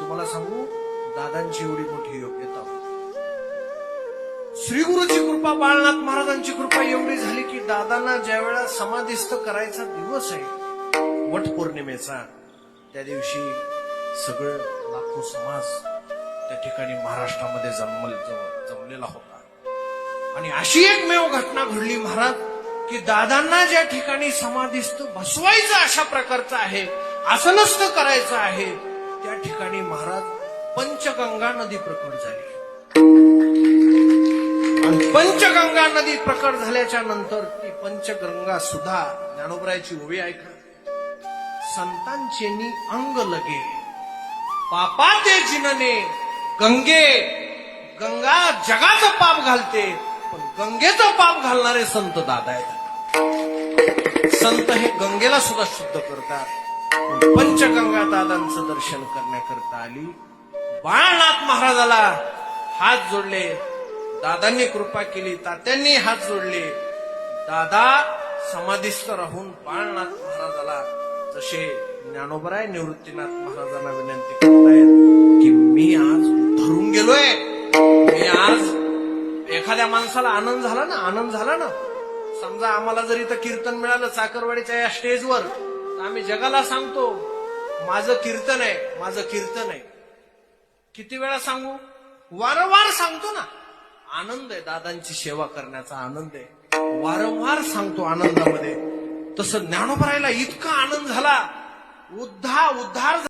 तुम्हाला सांगू, दादांची एवढी मोठी योग्यता होती. श्री गुरुची कृपा, बाळनाथ महाराजांची कृपा एवढी झाली की दादांना ज्या वेळा समाधिस्थ करायचा दिवस आहे वट पौर्णिमेचा, त्या दिवशी सगळं लाखो समाज त्या ठिकाणी महाराष्ट्रामध्ये जमलेला होता. आणि अशी एकमेव घटना घडली महाराज की दादांना ज्या ठिकाणी समाधिस्थ बसवायचं अशा प्रकारचं आहे, आसनस्थ करायचं आहे, त्या ठिकाणी महाराज पंचगंगा नदी प्रकट झाली. आणि पंचगंगा नदी प्रकट झाल्याच्या नंतर ती पंचगंगा सुद्धा, ज्ञानोबरायची ओवी ऐका, संतांचेनी अंग लगे पापा ते जिनने गंगे. गंगा जगाचं पाप घालते, पण गंगेचं पाप घालणारे संत दादा आहेत. संत हे गंगेला सुद्धा शुद्ध करतात. पंचगंगा दादांचं दर्शन करण्याकरता आली. बाळनाथ महाराजाला हात जोडले, दादांनी कृपा केली, तात्यांनी हात जोडले. दादा समाधिस्थ राहून बाळनाथ महाराजाला जसे ज्ञानोबराय निवृत्तीनाथ महाराजांना विनंती करतायत की मी आज धरून गेलोय, मी आज एखाद्या माणसाला आनंद झाला ना, समजा आम्हाला जर इथं कीर्तन मिळालं चाकरवाडीच्या या स्टेजवर, तर आम्ही जगाला सांगतो माझं कीर्तन आहे. किती वेळा सांगू? वारंवार सांगतो ना. आनंद आहे, दादांची सेवा करण्याचा आनंद आहे, वारंवार सांगतो आनंदामध्ये. तसं ज्ञानोबरायला इतका आनंद झाला, उद्धार